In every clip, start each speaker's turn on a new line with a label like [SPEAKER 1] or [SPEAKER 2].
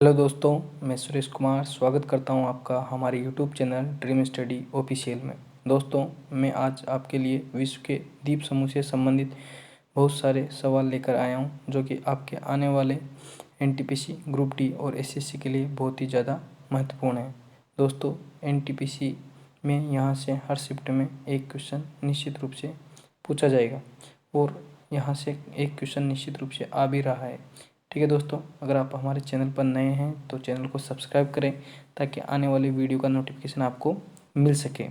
[SPEAKER 1] Hello दोस्तों, मैं सुरेश कुमार स्वागत करता हूं आपका हमारे YouTube channel dream study official में। दोस्तों, मैं आज आपके लिए विश्व के द्वीप समूह से संबंधित बहुत सारे सवाल लेकर आया हूं, जो कि आपके आने वाले एनटीपीसी ग्रुप डी और एसएससी के लिए बहुत ही ज़्यादा महत्वपूर्ण है। दोस्तों, एनटीपीसी में यहाँ से हर शिफ्ट में एक क्वेश्चन निश्चित रूप से पूछा जाएगा और यहाँ से एक क्वेश्चन निश्चित रूप से आ भी रहा है। ठीक है दोस्तों, अगर आप हमारे चैनल पर नए हैं तो चैनल को सब्सक्राइब करें ताकि आने वाली वीडियो का नोटिफिकेशन आपको मिल सके।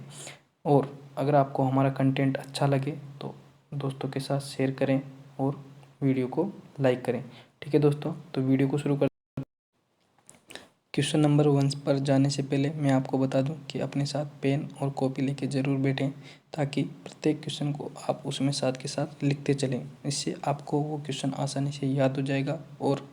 [SPEAKER 1] और अगर आपको हमारा कंटेंट अच्छा लगे तो दोस्तों के साथ शेयर करें और वीडियो को लाइक करें। ठीक है दोस्तों, तो वीडियो को शुरू कर। क्वेश्चन नंबर 1 पर जाने से पहले मैं आपको बता दूं कि अपने साथ पेन और कॉपी लेके ज़रूर बैठें ताकि प्रत्येक क्वेश्चन को आप उसमें साथ के साथ लिखते चलें। इससे आपको वो क्वेश्चन आसानी से याद हो जाएगा और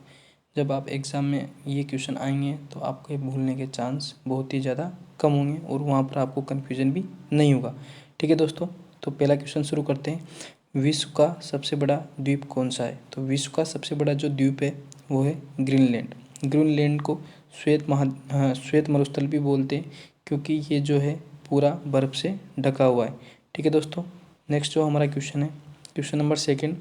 [SPEAKER 1] जब आप एग्ज़ाम में ये क्वेश्चन आएंगे तो आपके भूलने के चांस बहुत ही ज़्यादा कम होंगे और वहाँ पर आपको कन्फ्यूजन भी नहीं होगा। ठीक है दोस्तों, तो पहला क्वेश्चन शुरू करते हैं। विश्व का सबसे बड़ा द्वीप कौन सा है? तो विश्व का सबसे बड़ा जो द्वीप है वो है ग्रीनलैंड। ग्रीनलैंड को श्वेत मरुस्थल भी बोलते हैं क्योंकि ये जो है पूरा बर्फ़ से ढका हुआ है। ठीक है दोस्तों, नेक्स्ट जो हमारा क्वेश्चन है, क्वेश्चन नंबर 2,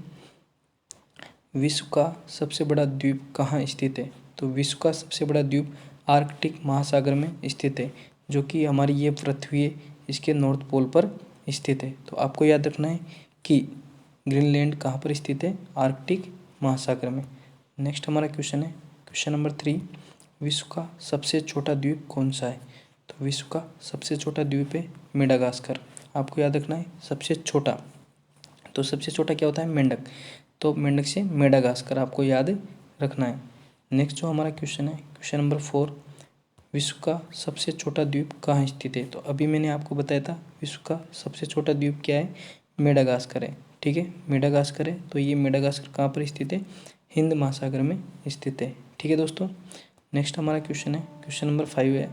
[SPEAKER 1] विश्व का सबसे बड़ा द्वीप कहाँ स्थित है? तो विश्व का सबसे बड़ा द्वीप आर्कटिक महासागर में स्थित है, जो कि हमारी ये पृथ्वी है इसके नॉर्थ पोल पर स्थित है। तो आपको याद रखना है कि ग्रीनलैंड कहाँ पर स्थित है? आर्कटिक महासागर में। नेक्स्ट हमारा क्वेश्चन है, क्वेश्चन नंबर 3, विश्व का सबसे छोटा द्वीप कौन सा है? तो विश्व का सबसे छोटा द्वीप है मेडागास्कर। आपको याद रखना है सबसे छोटा, तो सबसे छोटा क्या होता है? मेंढक। तो मेंढक से मेडागास्कर आपको याद रखना है। नेक्स्ट जो हमारा क्वेश्चन है, क्वेश्चन नंबर 4, विश्व का सबसे छोटा द्वीप कहाँ स्थित है? तो अभी मैंने आपको बताया था विश्व का सबसे छोटा द्वीप क्या है? मेडागास्कर है। ठीक है, मेडागास्कर है। तो ये मेडागास्कर कहाँ पर स्थित है? हिंद महासागर में स्थित है। ठीक है दोस्तों, नेक्स्ट हमारा क्वेश्चन है, क्वेश्चन नंबर 5 है,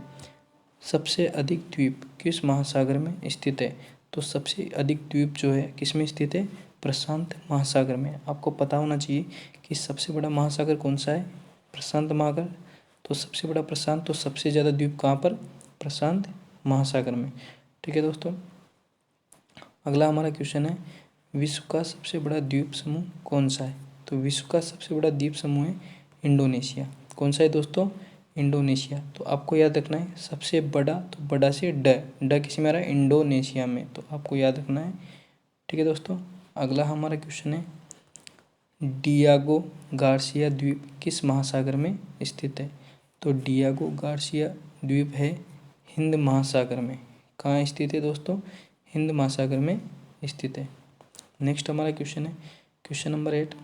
[SPEAKER 1] सबसे अधिक द्वीप किस महासागर में स्थित है? तो सबसे अधिक द्वीप जो है किस में स्थित है? प्रशांत महासागर में। आपको पता होना चाहिए कि सबसे बड़ा महासागर कौन सा है? प्रशांत महासागर। तो सबसे बड़ा प्रशांत, तो सबसे ज़्यादा द्वीप कहाँ पर? प्रशांत महासागर में। ठीक है दोस्तों, अगला हमारा क्वेश्चन है, विश्व का सबसे बड़ा द्वीप समूह कौन सा है? तो विश्व का सबसे बड़ा द्वीप समूह है इंडोनेशिया। कौन सा है दोस्तों? इंडोनेशिया। तो आपको याद रखना है सबसे बड़ा, तो बड़ा से ड किसी में आ रहा है? इंडोनेशिया में। तो आपको याद रखना है। ठीक है दोस्तों, अगला हमारा क्वेश्चन है, डियागो गार्सिया द्वीप किस महासागर में स्थित है? तो डियागो गार्सिया द्वीप है हिंद महासागर में। कहाँ स्थित है दोस्तों? हिंद महासागर में स्थित है। नेक्स्ट हमारा क्वेश्चन है, क्वेश्चन नंबर 8,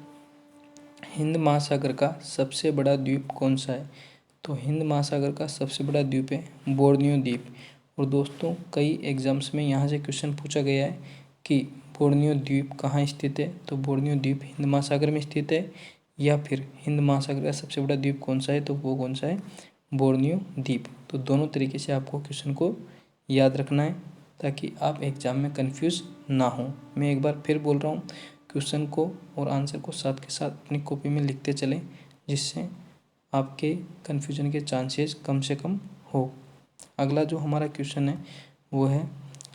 [SPEAKER 1] हिंद महासागर का सबसे बड़ा द्वीप कौन सा है? तो हिंद महासागर का सबसे बड़ा द्वीप है बोर्नियो द्वीप। और दोस्तों कई एग्जाम्स में यहाँ से क्वेश्चन पूछा गया है कि बोर्नियो द्वीप कहाँ स्थित है? तो बोर्नियो द्वीप हिंद महासागर में स्थित है, या फिर हिंद महासागर का सबसे बड़ा द्वीप कौन सा है? तो वो कौन सा है? बोर्नियो द्वीप। तो दोनों तरीके से आपको क्वेश्चन को याद रखना है ताकि आप एग्ज़ाम में कंफ्यूज ना हो। मैं एक बार फिर बोल रहा हूँ, क्वेश्चन को और आंसर को साथ के साथ अपनी कॉपी में लिखते चलें, जिससे आपके कन्फ्यूजन के चांसेस कम से कम हो। अगला जो हमारा क्वेश्चन है वो है,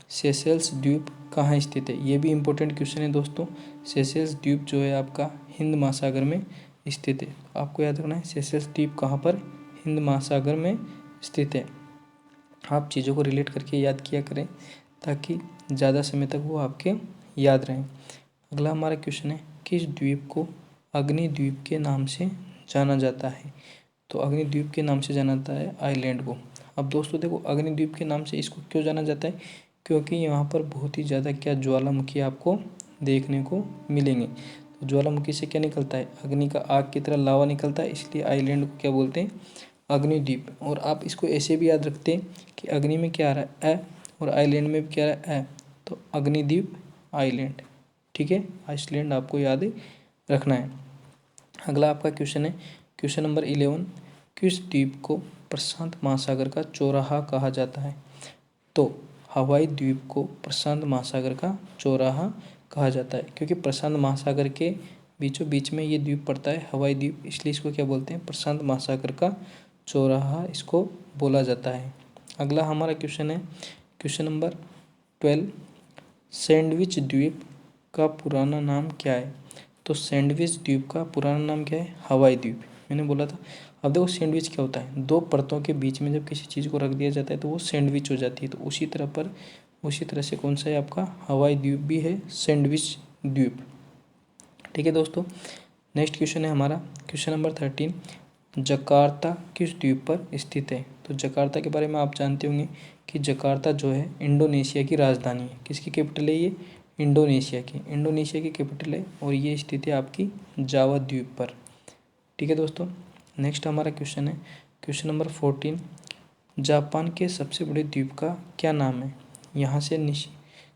[SPEAKER 1] सेशेल्स द्वीप कहाँ स्थित है? ये भी इम्पोर्टेंट क्वेश्चन है दोस्तों। सेशेल्स द्वीप जो है आपका हिंद महासागर में स्थित है। आपको याद रखना है सेशेल्स द्वीप कहाँ पर? हिंद महासागर में स्थित है। आप चीज़ों को रिलेट करके याद किया करें ताकि ज़्यादा समय तक वो आपके याद रहें। अगला हमारा क्वेश्चन है, किस द्वीप को अग्निद्वीप के नाम से जाना जाता है? तो अग्निद्वीप के नाम से जाना जाता है आइलैंड को। अब दोस्तों देखो, अग्निद्वीप के नाम से इसको क्यों जाना जाता है? क्योंकि यहाँ पर बहुत ही ज़्यादा क्या ज्वालामुखी आपको देखने को मिलेंगे। तो ज्वालामुखी से क्या निकलता है? अग्नि का आग की तरह लावा निकलता है, इसलिए आइलैंड को क्या बोलते हैं? अग्निद्वीप। और आप इसको ऐसे भी याद रखते हैं कि अग्नि में क्या आ रहा है? और आइलैंड में भी क्या आ रहा है? तो अग्निद्वीप आइलैंड। ठीक है, आइसलैंड आपको याद रखना है। अगला आपका क्वेश्चन है, क्वेश्चन नंबर 11, किस द्वीप को प्रशांत महासागर का चौराहा कहा जाता है? तो हवाई द्वीप को प्रशांत महासागर का चौराहा कहा जाता है क्योंकि प्रशांत महासागर के बीचों बीच में ये द्वीप पड़ता है, हवाई द्वीप, इसलिए इसको क्या बोलते हैं? प्रशांत महासागर का चौराहा इसको बोला जाता है। अगला हमारा क्वेश्चन है क्वेश्चन नंबर 12, सैंडविच द्वीप का पुराना नाम क्या है? तो सैंडविच द्वीप का पुराना नाम क्या है? हवाई द्वीप, मैंने बोला था। अब देखो सैंडविच क्या होता है, दो परतों के बीच में जब किसी चीज़ को रख दिया जाता है तो वो सैंडविच हो जाती है। तो उसी तरह से कौन सा है आपका हवाई द्वीप भी है सैंडविच द्वीप। ठीक है दोस्तों, नेक्स्ट क्वेश्चन है हमारा क्वेश्चन नंबर 13, जकार्ता किस द्वीप पर स्थित है? तो जकार्ता के बारे में आप जानते होंगे कि जकार्ता जो है इंडोनेशिया की राजधानी है। किसकी कैपिटल है ये? इंडोनेशिया की कैपिटल है और ये स्थित है आपकी जावा द्वीप पर। ठीक है दोस्तों, नेक्स्ट हमारा क्वेश्चन है क्वेश्चन नंबर 14, जापान के सबसे बड़े द्वीप का क्या नाम है? यहाँ से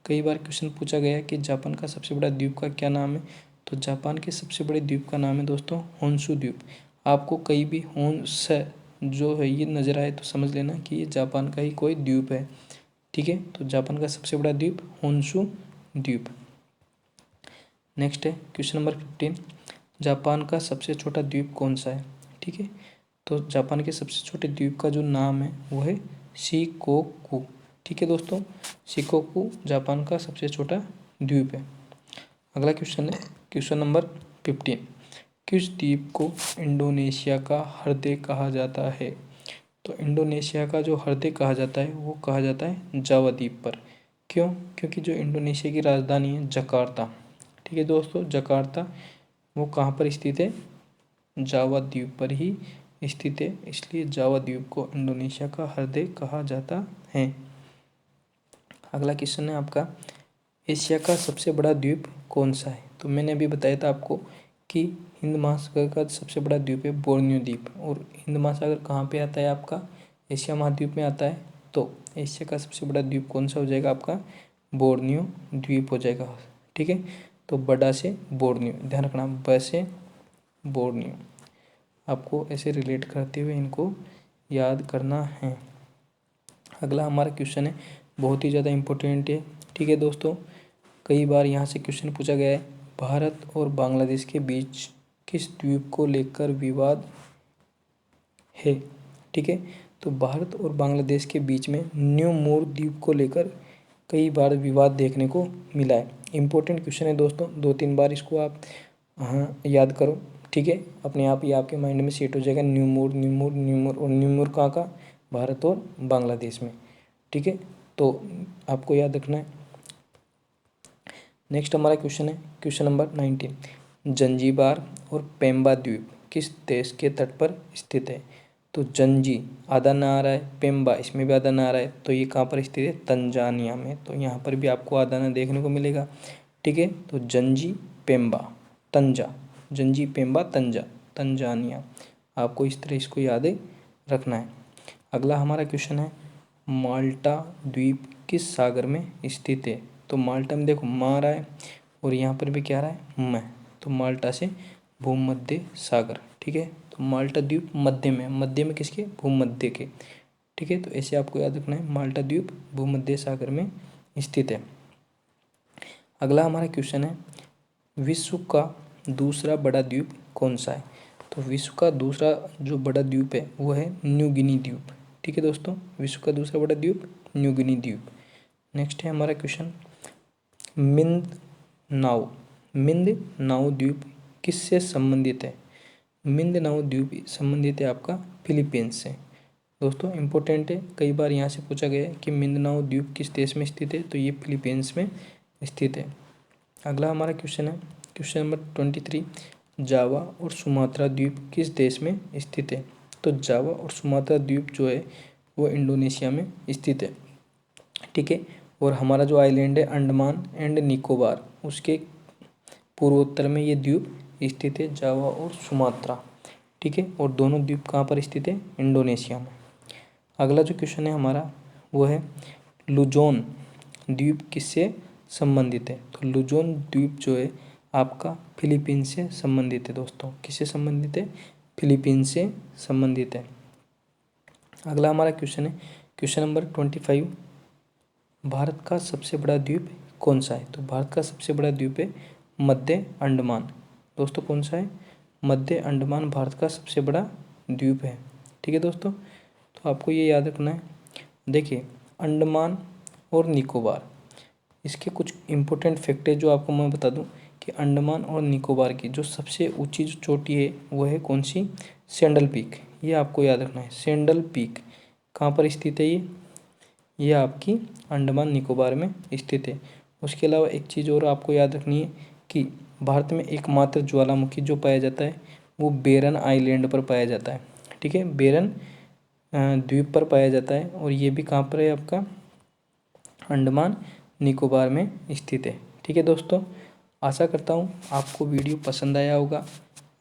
[SPEAKER 1] कई बार क्वेश्चन पूछा गया है कि जापान का सबसे बड़ा द्वीप का क्या नाम है? तो जापान के सबसे बड़े द्वीप का नाम है दोस्तों होन्शु द्वीप। आपको कहीं भी होन्स जो है ये नज़र आए तो समझ लेना कि ये जापान का ही कोई द्वीप है। ठीक है, तो जापान का सबसे बड़ा द्वीप होन्शु द्वीप। नेक्स्ट है क्वेश्चन नंबर 15, जापान का सबसे छोटा द्वीप कौन सा है? ठीक है, तो जापान के सबसे छोटे द्वीप का जो नाम है वो है शिकोकू। ठीक है दोस्तों, शिकोकू जापान का सबसे छोटा द्वीप है। अगला क्वेश्चन है क्वेश्चन नंबर 15, किस द्वीप को इंडोनेशिया का हृदय कहा जाता है? तो इंडोनेशिया का जो हृदय कहा जाता है वो कहा जाता है जावा द्वीप पर। क्यों? क्योंकि जो इंडोनेशिया की राजधानी है जकार्ता, ठीक है दोस्तों, जकार्ता वो कहाँ पर स्थित है? जावा द्वीप पर ही स्थित है, इसलिए जावा द्वीप को इंडोनेशिया का हृदय कहा जाता है। अगला क्वेश्चन है आपका, एशिया का सबसे बड़ा द्वीप कौन सा है? तो मैंने अभी बताया था आपको कि हिंद महासागर का सबसे बड़ा द्वीप है बोर्नियो द्वीप। और हिंद महासागर कहाँ पे आता है आपका? एशिया महाद्वीप में आता है। तो एशिया का सबसे बड़ा द्वीप कौन सा हो जाएगा आपका? बोर्नियो द्वीप हो जाएगा। ठीक है, तो बड़ा से बोर्नियो, ध्यान रखना, ब से बोर्नियो, आपको ऐसे रिलेट करते हुए इनको याद करना है। अगला हमारा क्वेश्चन है बहुत ही ज़्यादा इम्पोर्टेंट है। ठीक है दोस्तों, कई बार यहाँ से क्वेश्चन पूछा गया है, भारत और बांग्लादेश के बीच किस द्वीप को लेकर विवाद है? ठीक है, तो भारत और बांग्लादेश के बीच में न्यू मोर द्वीप को लेकर कई बार विवाद देखने को मिला है। इम्पोर्टेंट क्वेश्चन है दोस्तों, 2-3 बार इसको आप याद करो। ठीक है, अपने आप ही आपके माइंड में सेट हो जाएगा। न्यू मोर, न्यू मोर, न्यू मोर, और न्यू मोर कहाँ का? भारत और बांग्लादेश में। ठीक है, तो आपको याद रखना है। नेक्स्ट हमारा क्वेश्चन है क्वेश्चन नंबर 19, जंजीबार और पेम्बा द्वीप किस देश के तट पर स्थित है? तो जंजी आधा ना आ रहा है, पेम्बा इसमें भी आधा ना आ रहा है, तो ये कहाँ पर स्थित है? तंजानिया में। तो यहाँ पर भी आपको आधा ना देखने को मिलेगा। ठीक है, तो जंजी पेम्बा तंजा, जंजी पेम्बा तंजा, तंजानिया, आपको इस तरह इसको याद रखना है। अगला हमारा क्वेश्चन है, माल्टा द्वीप किस सागर में स्थित है? तो माल्टा में देखो मा रहा है और यहाँ पर भी क्या आ रहा है? म। तो माल्टा से भूमध्य सागर। ठीक है, तो माल्टा द्वीप मध्य में किसके? भूमध्य के। ठीक है, तो ऐसे आपको याद रखना है, माल्टा द्वीप भूमध्य सागर में स्थित है। अगला हमारा क्वेश्चन है, विश्व का दूसरा बड़ा द्वीप कौन सा है? तो विश्व का दूसरा जो बड़ा द्वीप है वो है न्यू गिनी द्वीप। ठीक है दोस्तों, विश्व का दूसरा बड़ा द्वीप न्यू गिनी द्वीप। नेक्स्ट है हमारा क्वेश्चन, मिंदनाओ द्वीप किससे संबंधित है? मिंदनाओ द्वीप संबंधित है आपका फिलीपींस से। दोस्तों इम्पोर्टेंट है, कई बार यहाँ से पूछा गया है कि मिंदनाओ द्वीप किस देश में स्थित है? तो ये फिलीपींस में स्थित है। अगला हमारा क्वेश्चन है क्वेश्चन नंबर 23, जावा और सुमात्रा द्वीप किस देश में स्थित है? तो जावा और सुमात्रा द्वीप जो है वो इंडोनेशिया में स्थित है। ठीक है, और हमारा जो आइलैंड है अंडमान एंड निकोबार, उसके पूर्वोत्तर में ये द्वीप स्थित है, जावा और सुमात्रा। ठीक है, और दोनों द्वीप कहाँ पर स्थित है? इंडोनेशिया में। अगला जो क्वेश्चन है हमारा वो है, लुजोन द्वीप किससे संबंधित है? तो लुजोन द्वीप जो है आपका फिलीपींस से संबंधित है। दोस्तों किससे संबंधित है? फिलीपींस से संबंधित है। अगला हमारा क्वेश्चन है क्वेश्चन नंबर 25, भारत का सबसे बड़ा द्वीप कौन सा है? तो भारत का सबसे बड़ा द्वीप है मध्य अंडमान। दोस्तों कौन सा है? मध्य अंडमान भारत का सबसे बड़ा द्वीप है। ठीक है दोस्तों, तो आपको ये याद रखना है। देखिए, अंडमान और निकोबार, इसके कुछ इम्पोर्टेंट फैक्ट है जो आपको मैं बता दूं कि अंडमान और निकोबार की जो सबसे ऊंची जो चोटी है वो है कौन सी? Sandal peak. ये आपको याद रखना है। सैंडल पीक कहाँ पर स्थित है? ये आपकी अंडमान निकोबार में स्थित है। उसके अलावा एक चीज़ और आपको याद रखनी है कि भारत में एकमात्र ज्वालामुखी जो पाया जाता है वो बेरन आइलैंड पर पाया जाता है। ठीक है, बेरन द्वीप पर पाया जाता है और ये भी कहाँ पर है? आपका अंडमान निकोबार में स्थित है। ठीक है दोस्तों, आशा करता हूँ आपको वीडियो पसंद आया होगा।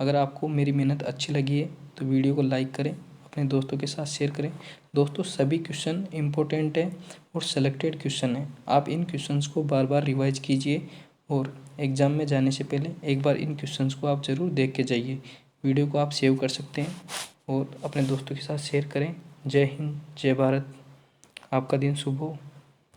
[SPEAKER 1] अगर आपको मेरी मेहनत अच्छी लगी है तो वीडियो को लाइक करें, अपने दोस्तों के साथ शेयर करें। दोस्तों, सभी क्वेश्चन इम्पोर्टेंट है और सेलेक्टेड क्वेश्चन है। आप इन क्वेश्चंस को बार बार रिवाइज कीजिए और एग्ज़ाम में जाने से पहले एक बार इन क्वेश्चंस को आप ज़रूर देख के जाइए। वीडियो को आप सेव कर सकते हैं और अपने दोस्तों के साथ शेयर करें। जय हिंद, जय भारत। आपका दिन शुभ हो।